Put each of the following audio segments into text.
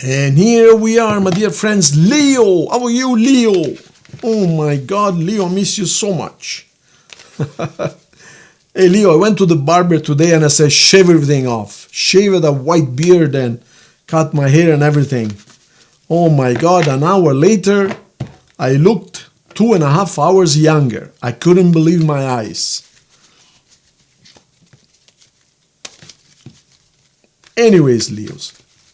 And here we are, my dear friends. Leo, how are you, Leo? Oh my God, Leo, I miss you so much. Hey, Leo, I went to the barber today and I said, shave everything off. Shave that white beard and cut my hair and everything. Oh my God, an hour later, I looked 2.5 hours younger. I couldn't believe my eyes. Anyways, Leos,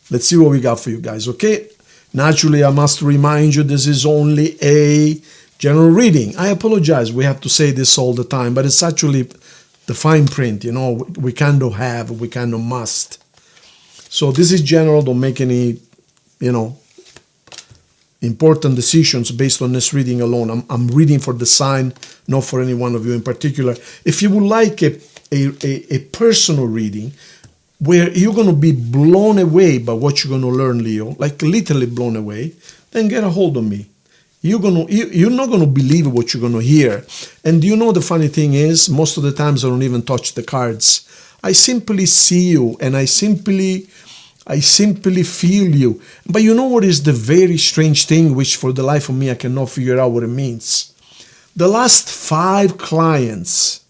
let's see what we got for you guys, okay? Naturally, I must remind you this is only a general reading. I apologize, we have to say this all the time, but it's actually the fine print, you know, we kind of have, we kind of must. So this is general, don't make any, important decisions based on this reading alone. I'm reading for the sign, not for any one of you in particular. If you would like a personal reading, where you're going to be blown away by what you're going to learn, Leo, like literally blown away, then get a hold of me. You're not going to believe what you're going to hear. And you know the funny thing is, most of the times I don't even touch the cards. I simply see you and I simply feel you. But you know what is the very strange thing, which for the life of me I cannot figure out what it means? The last five clients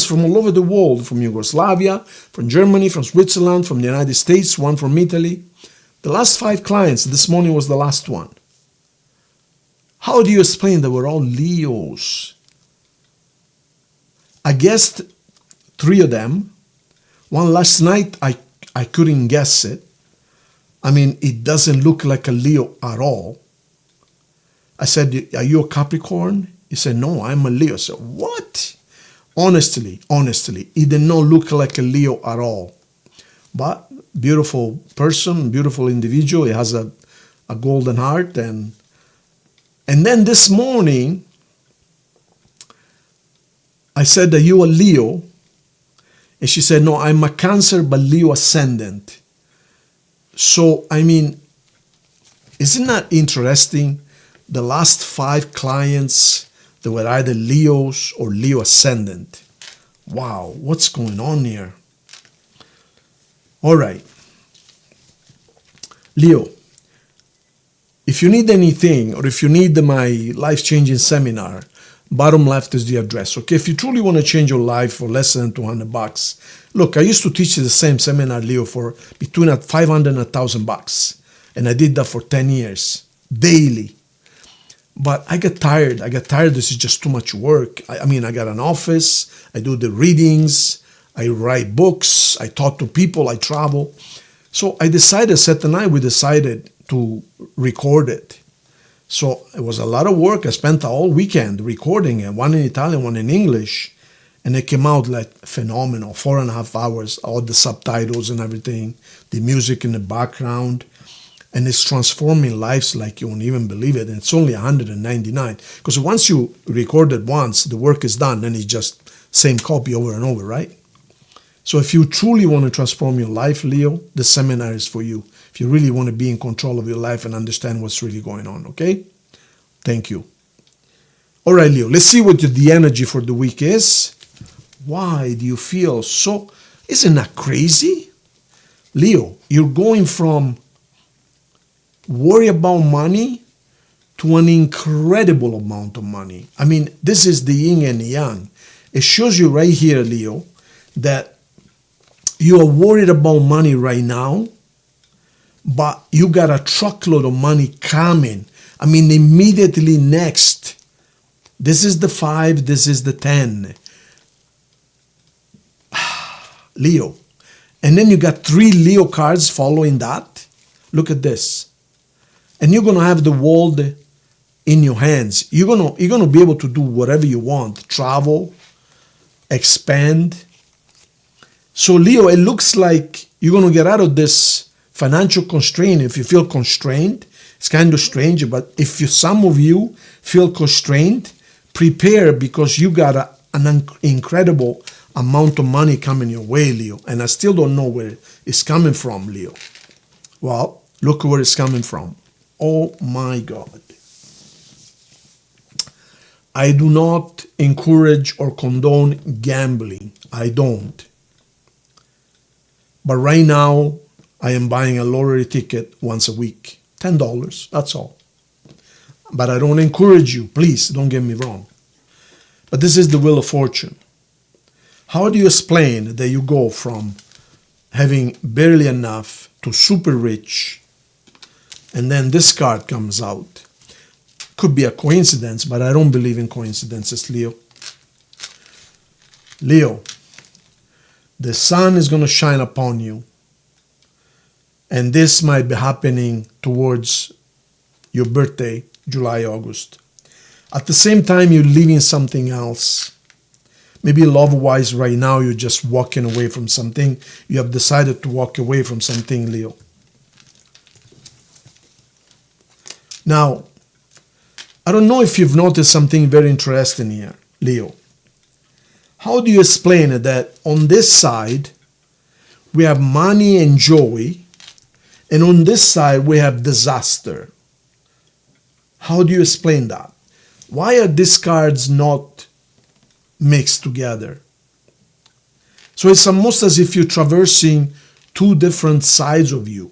from all over the world, from Yugoslavia, from Germany, from Switzerland, from the United States, one from Italy. The last 5 clients, this morning was the last one. How do you explain that we're all Leos? I guessed 3 of them. One last night, I couldn't guess it. I mean, it doesn't look like a Leo at all. I said, are you a Capricorn? He said, no, I'm a Leo. I said, what? Honestly, it did not look like a Leo at all. But beautiful person, beautiful individual. He has a golden heart. And then this morning, I said, are you a Leo? And she said, no, I'm a Cancer, but Leo ascendant. So, I mean, isn't that interesting? The last 5 clients, they were either Leos or Leo ascendant. Wow, what's going on here? All right. Leo, if you need anything or if you need my life-changing seminar, bottom left is the address. Okay, if you truly want to change your life for less than $200, look, I used to teach the same seminar, Leo, for between $500 and $1,000, and I did that for 10 years, daily. But I got tired. This is just too much work. I mean, I got an office. I do the readings. I write books. I talk to people. I travel. So I decided, Seth and I, we decided to record it. So it was a lot of work. I spent the whole weekend recording it, one in Italian, one in English. And it came out like phenomenal, 4.5 hours, all the subtitles and everything, the music in the background. And it's transforming lives like you won't even believe it. And it's only $199. Because once you record it once, the work is done. Then it's just same copy over and over, right? So if you truly want to transform your life, Leo, the seminar is for you. If you really want to be in control of your life and understand what's really going on, okay? Thank you. All right, Leo, let's see what the energy for the week is. Why do you feel so... Isn't that crazy? Leo, you're going from worry about money to an incredible amount of money. I mean, this is the yin and yang. It shows you right here, Leo, that you are worried about money right now, but you got a truckload of money coming. I mean, immediately next. This is the 5, this is the 10. Leo. And then you got 3 Leo cards following that. Look at this. And you're going to have the world in your hands. You're going to be able to do whatever you want. Travel, expand. So Leo, it looks like you're going to get out of this financial constraint. If you feel constrained, it's kind of strange, but if some of you feel constrained, prepare, because you got an incredible amount of money coming your way, Leo. And I still don't know where it's coming from, Leo. Well, look where it's coming from. Oh my God. I do not encourage or condone gambling. I don't. But right now, I am buying a lottery ticket once a week. $10, that's all. But I don't encourage you, please, don't get me wrong. But this is the wheel of fortune. How do you explain that you go from having barely enough to super rich, and then this card comes out? Could be a coincidence, but I don't believe in coincidences, Leo. Leo, the sun is going to shine upon you, and this might be happening towards your birthday, July, August. At the same time, you're leaving something else. Maybe love-wise, right now, you're just walking away from something. You have decided to walk away from something, Leo. Now, I don't know if you've noticed something very interesting here, Leo. How do you explain it that on this side, we have money and joy, and on this side, we have disaster? How do you explain that? Why are these cards not mixed together? So it's almost as if you're traversing two different sides of you.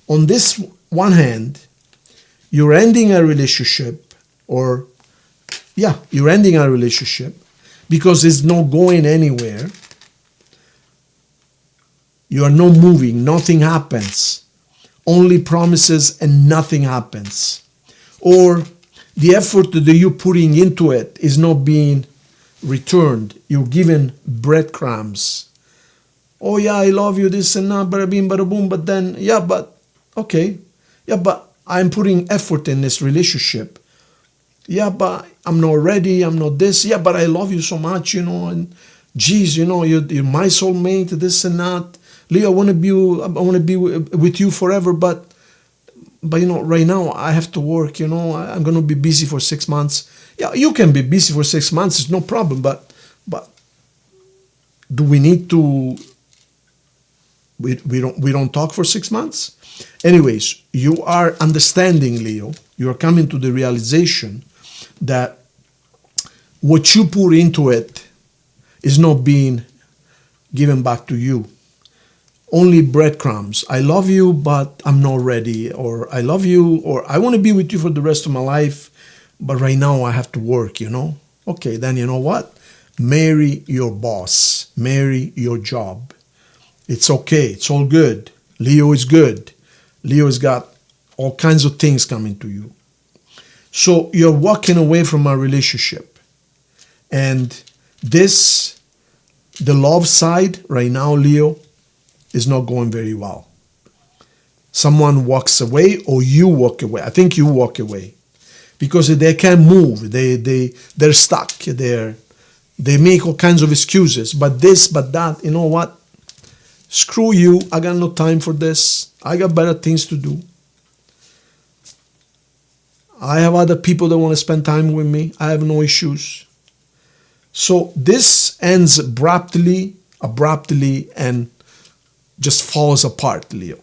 On this one hand, you're ending a relationship, you're ending a relationship because it's not going anywhere. You are not moving, nothing happens. Only promises and nothing happens. Or the effort that you're putting into it is not being returned. You're given breadcrumbs. Oh yeah, I love you, this and that, bada bing, bada boom, but then, okay. Yeah, but I'm putting effort in this relationship. Yeah, but I'm not ready, I'm not this. Yeah, but I love you so much, and geez, you're my soulmate, this and that. Leo, I want to be with you forever, but right now I have to work, I'm going to be busy for 6 months. Yeah, you can be busy for 6 months, it's no problem, but do we need to, we don't talk for 6 months? Anyways, you are understanding, Leo, you are coming to the realization that what you put into it is not being given back to you. Only breadcrumbs. I love you, but I'm not ready. Or I love you, or I want to be with you for the rest of my life, but right now I have to work, Okay, then you know what? Marry your boss. Marry your job. It's okay. It's all good. Leo is good. Leo has got all kinds of things coming to you. So you're walking away from a relationship. And the love side right now, Leo, is not going very well. Someone walks away or you walk away. I think you walk away because they can't move. They're stuck. They make all kinds of excuses. But this, but that, you know what? Screw you. I got no time for this. I got better things to do. I have other people that want to spend time with me. I have no issues. So this ends abruptly, and just falls apart, Leo.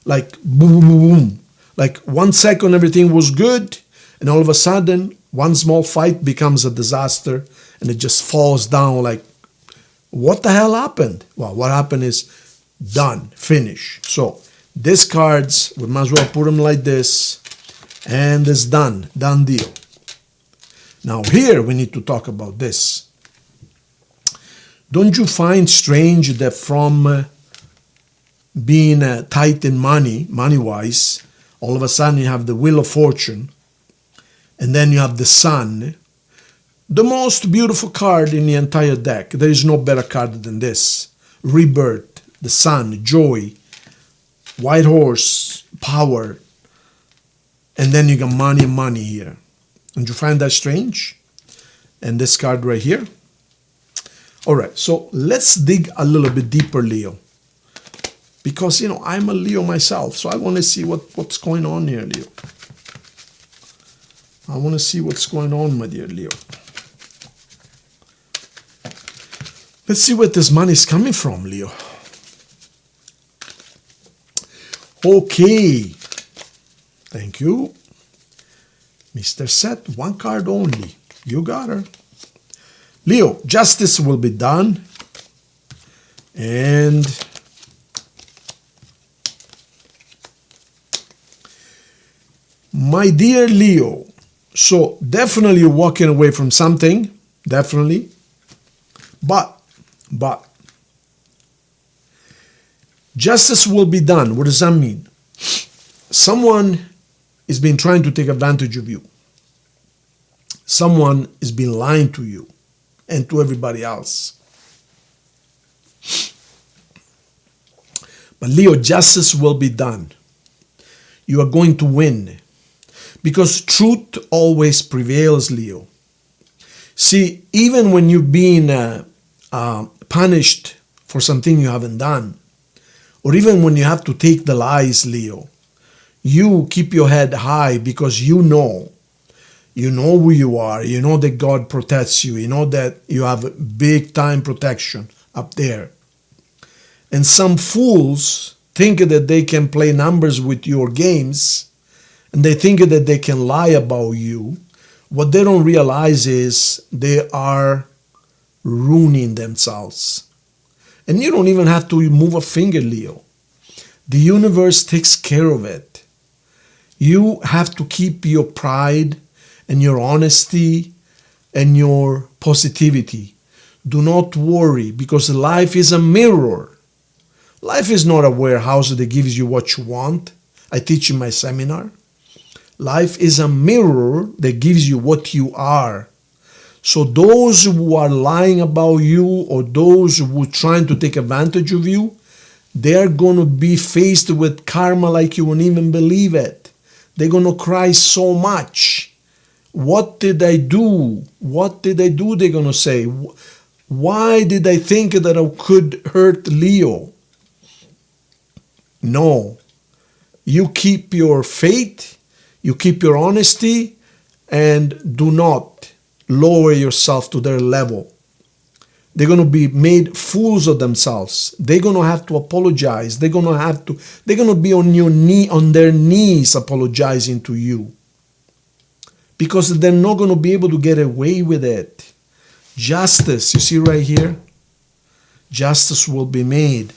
Like boom, boom, boom. Like 1 second everything was good, and all of a sudden one small fight becomes a disaster, and it just falls down. Like, what the hell happened? Well, what happened is done, finish. So these cards, we might as well put them like this, and it's done deal. Now here we need to talk about this. Don't you find strange that from being tight in money-wise, all of a sudden you have the Wheel of Fortune, and then you have the Sun, the most beautiful card in the entire deck. There is no better card than this. Rebirth, the Sun, joy, White Horse, power, and then you got money here. Don't you find that strange? And this card right here. All right, so let's dig a little bit deeper, Leo. Because, I'm a Leo myself, so I want to see what's going on here, Leo. I want to see what's going on, my dear Leo. Let's see where this money is coming from, Leo. Okay. Thank you. Mr. Seth, one card only. You got her. Leo, justice will be done. And My dear Leo, so definitely you're walking away from something, definitely. But, justice will be done. What does that mean? Someone has been trying to take advantage of you. Someone has been lying to you and to everybody else. But Leo, justice will be done. You are going to win. Because truth always prevails, Leo. See, even when you've been punished for something you haven't done, or even when you have to take the lies, Leo, you keep your head high because you know who you are, you know that God protects you, you know that you have big time protection up there. And some fools think that they can play numbers with your games, and they think that they can lie about you. What they don't realize is they are ruining themselves. And you don't even have to move a finger, Leo. The universe takes care of it. You have to keep your pride and your honesty and your positivity. Do not worry, because life is a mirror. Life is not a warehouse that gives you what you want. I teach in my seminar. Life is a mirror that gives you what you are. So those who are lying about you, or those who are trying to take advantage of you, they're going to be faced with karma like you won't even believe it. They're going to cry so much. What did I do? What did I do? They're going to say. Why did I think that I could hurt Leo? No. You keep your faith, you keep your honesty, and do not lower yourself to their level. They're going to be made fools of themselves. They're going to have to apologize. They're going to be on their knees apologizing to you. Because they're not going to be able to get away with it. Justice, you see right here? Justice will be made.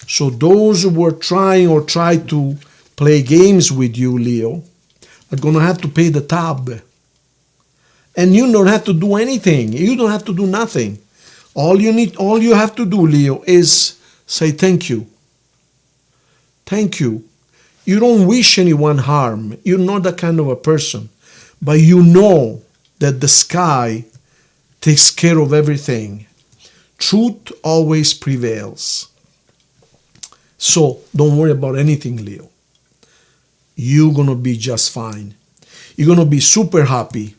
So those who were trying or try to play games with you, Leo, are going to have to pay the tab. And you don't have to do anything. You don't have to do nothing. All you have to do, Leo, is say thank you. Thank you. You don't wish anyone harm. You're not that kind of a person. But you know that the sky takes care of everything. Truth always prevails. So don't worry about anything, Leo. You're going to be just fine. You're going to be super happy,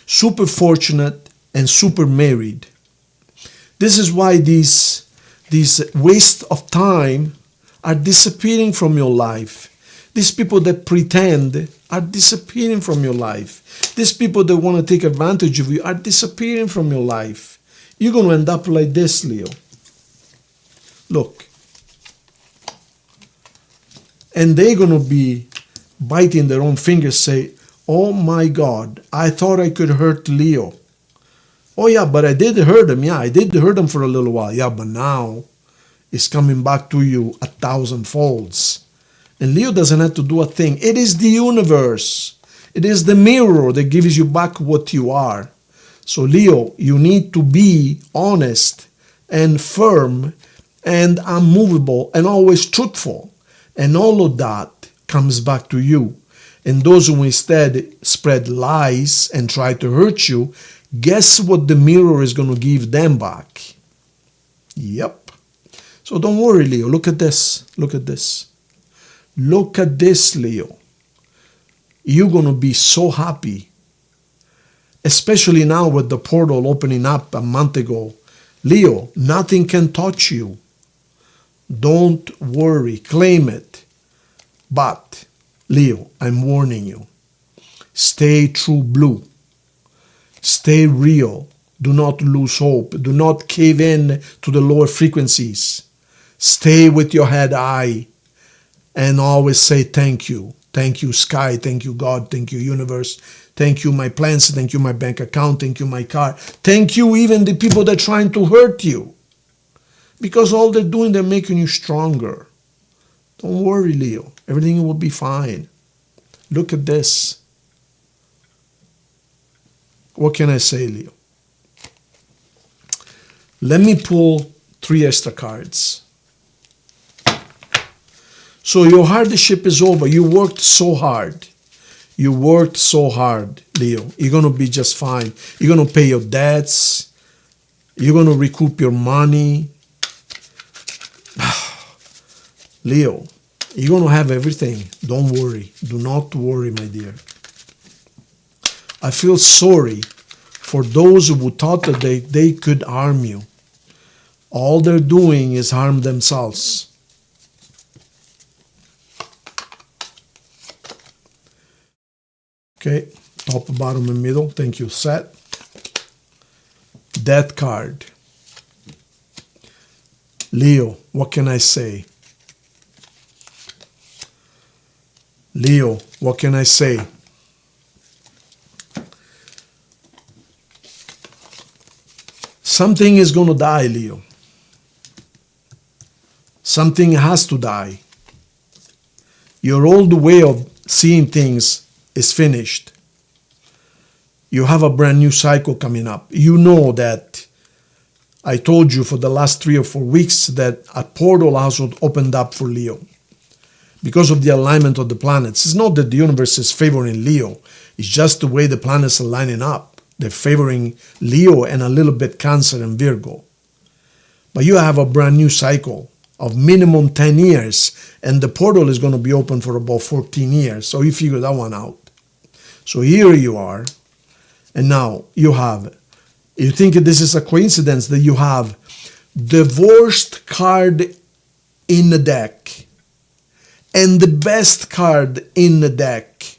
super fortunate, and super married. This is why these waste of time are disappearing from your life. These people that pretend are disappearing from your life. These people that want to take advantage of you are disappearing from your life. You're going to end up like this, Leo. Look. And they're going to be biting their own fingers, say, oh my God, I thought I could hurt Leo. Oh yeah, but I did hurt him. Yeah, I did hurt him for a little while. Yeah, but now it's coming back to you 1,000 folds. And Leo doesn't have to do a thing. It is the universe. It is the mirror that gives you back what you are. So Leo, you need to be honest and firm and unmovable and always truthful. And all of that comes back to you. And those who instead spread lies and try to hurt you, guess what the mirror is going to give them back? Yep. So don't worry, Leo. Look at this. Look at this. Look at this, Leo. You're going to be so happy. Especially now with the portal opening up a month ago. Leo, nothing can touch you. Don't worry. Claim it. But, Leo, I'm warning you. Stay true blue. Stay real. Do not lose hope. Do not cave in to the lower frequencies. Stay with your head high and always say thank you. Thank you, sky. Thank you, God. Thank you, universe. Thank you, my plans. Thank you, my bank account. Thank you, my car. Thank you, even the people that are trying to hurt you. Because all they're doing, they're making you stronger. Don't worry, Leo. Everything will be fine. Look at this. What can I say, Leo? Let me pull 3 extra cards. So your hardship is over. You worked so hard. You worked so hard, Leo. You're going to be just fine. You're going to pay your debts. You're going to recoup your money. Leo, you're going to have everything. Don't worry. Do not worry, my dear. I feel sorry for those who thought that they could harm you. All they're doing is harm themselves. Okay, top, bottom, and middle. Thank you, Seth. Death card. Leo, what can I say? Leo, what can I say? Something is going to die, Leo. Something has to die. Your old way of seeing things is finished. You have a brand new cycle coming up. You know that I told you for the last 3 or 4 weeks that a portal has opened up for Leo because of the alignment of the planets. It's not that the universe is favoring Leo. It's just the way the planets are lining up. They're favoring Leo and a little bit Cancer and Virgo. But you have a brand new cycle of minimum 10 years, and the portal is going to be open for about 14 years. So you figure that one out. So here you are, and now you think this is a coincidence that you have the worst card in the deck and the best card in the deck.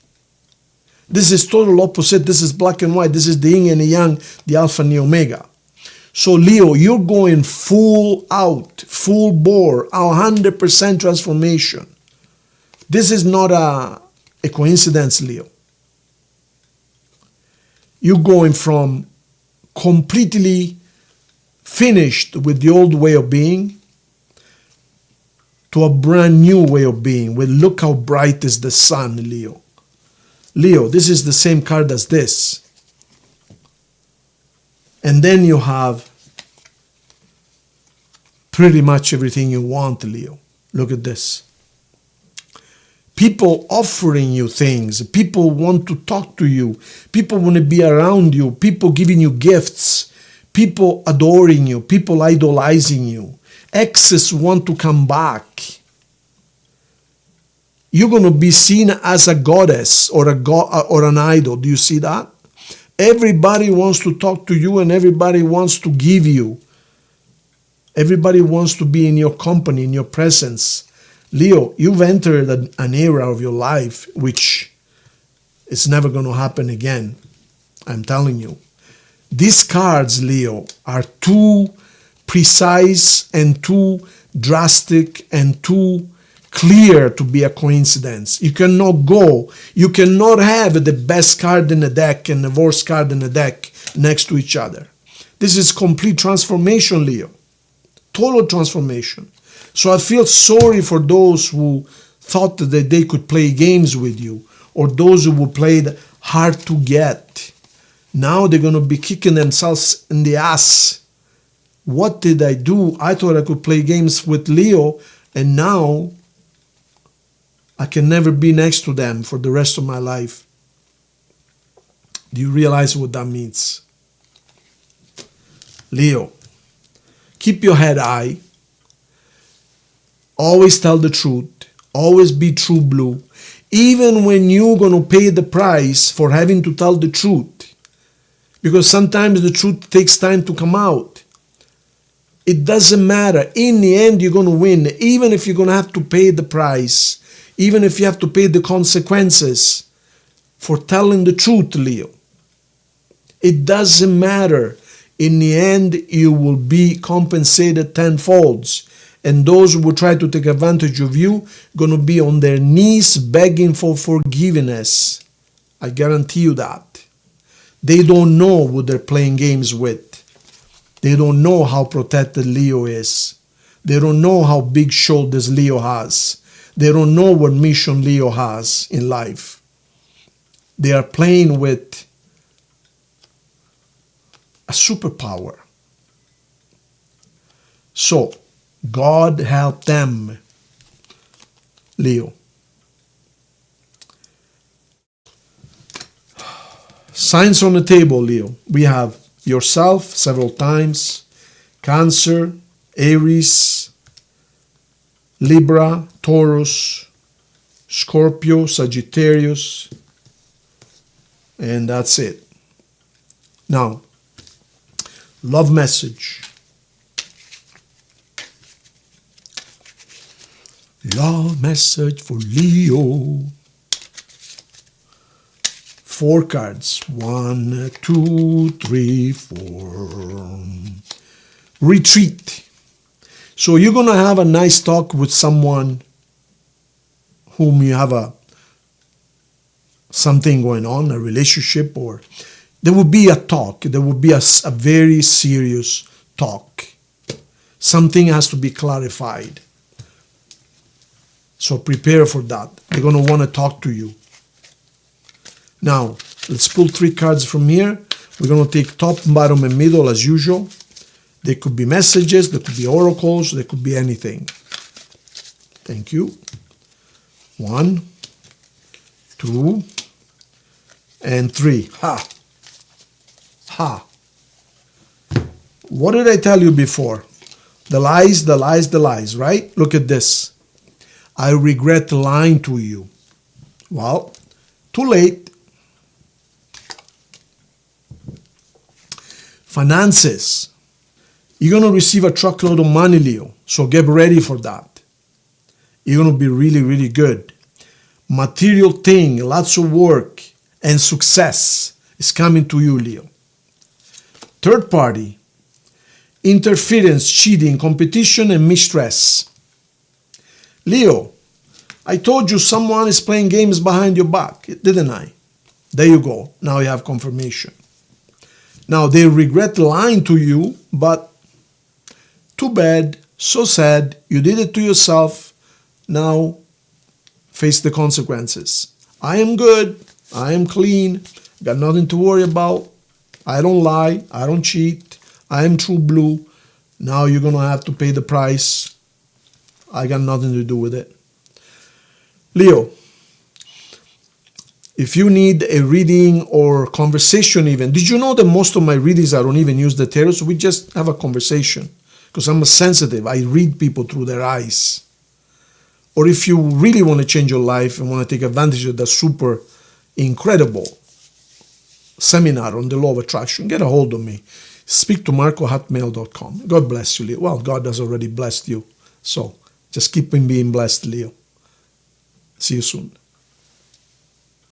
This is total opposite. This is black and white. This is the yin and the yang, the alpha and the omega. So Leo, you're going full out, full bore, 100% transformation. This is not a coincidence, Leo. You're going from completely finished with the old way of being to a brand new way of being. Well, look how bright is the sun, Leo. Leo, this is the same card as this. And then you have pretty much everything you want, Leo. Look at this. People offering you things. People want to talk to you. People want to be around you. People giving you gifts. People adoring you. People idolizing you. Exes want to come back. You're going to be seen as a goddess or a god or an idol. Do you see that? Everybody wants to talk to you and everybody wants to give you. Everybody wants to be in your company, in your presence. Leo, you've entered an era of your life which is never going to happen again. I'm telling you. These cards, Leo, are too precise and too drastic and too clear to be a coincidence. You cannot have the best card in the deck and the worst card in the deck next to each other. This is complete transformation, Leo. Total transformation. So I feel sorry for those who thought that they could play games with you, or those who played hard to get. Now they're going to be kicking themselves in the ass. What did I do? I thought I could play games with Leo, and now I can never be next to them for the rest of my life. Do you realize what that means? Leo, keep your head high. Always tell the truth. Always be true blue. Even when you're going to pay the price for having to tell the truth. Because sometimes the truth takes time to come out. It doesn't matter. In the end, you're going to win. Even if you're going to have to pay the price. Even if you have to pay the consequences for telling the truth, Leo. It doesn't matter. In the end, you will be compensated tenfold. And those who will try to take advantage of you going to be on their knees begging for forgiveness. I guarantee you that. They don't know who they're playing games with. They don't know how protected Leo is. They don't know how big shoulders Leo has. They don't know what mission Leo has in life. They are playing with a superpower. So, God help them, Leo. Signs on the table, Leo. We have yourself several times, Cancer, Aries, Libra, Taurus, Scorpio, Sagittarius, and that's it. Now, love message. Love message for Leo. 4 cards. 1, 2, 3, 4. Retreat. So you're going to have a nice talk with someone whom you have something going on, a relationship, or there will be a talk. There will be a very serious talk. Something has to be clarified. So prepare for that. They're going to want to talk to you. Now, let's pull 3 cards from here. We're going to take top, bottom, and middle as usual. There could be messages, there could be oracles, there could be anything. Thank you. 1, 2, and 3. Ha! Ha! What did I tell you before? The lies, the lies, the lies, right? Look at this. I regret lying to you. Well, too late. Finances. You're going to receive a truckload of money, Leo. So get ready for that. You're going to be really, really good. Material thing, lots of work and success is coming to you, Leo. Third party. Interference, cheating, competition, and mistress. Leo, I told you someone is playing games behind your back, didn't I? There you go. Now you have confirmation. Now they regret lying to you, but too bad, so sad, you did it to yourself. Now face the consequences. I am good, I am clean, got nothing to worry about. I don't lie, I don't cheat, I am true blue. Now you're going to have to pay the price. I got nothing to do with it. Leo, if you need a reading or conversation even, did you know that most of my readings I don't even use the tarot? So we just have a conversation because I'm sensitive. I read people through their eyes. Or if you really want to change your life and want to take advantage of the super incredible seminar on the law of attraction, get a hold of me. Speak to marco@hotmail.com. God bless you, Leo. Well, God has already blessed you. So just keep on being blessed, Leo. See you soon.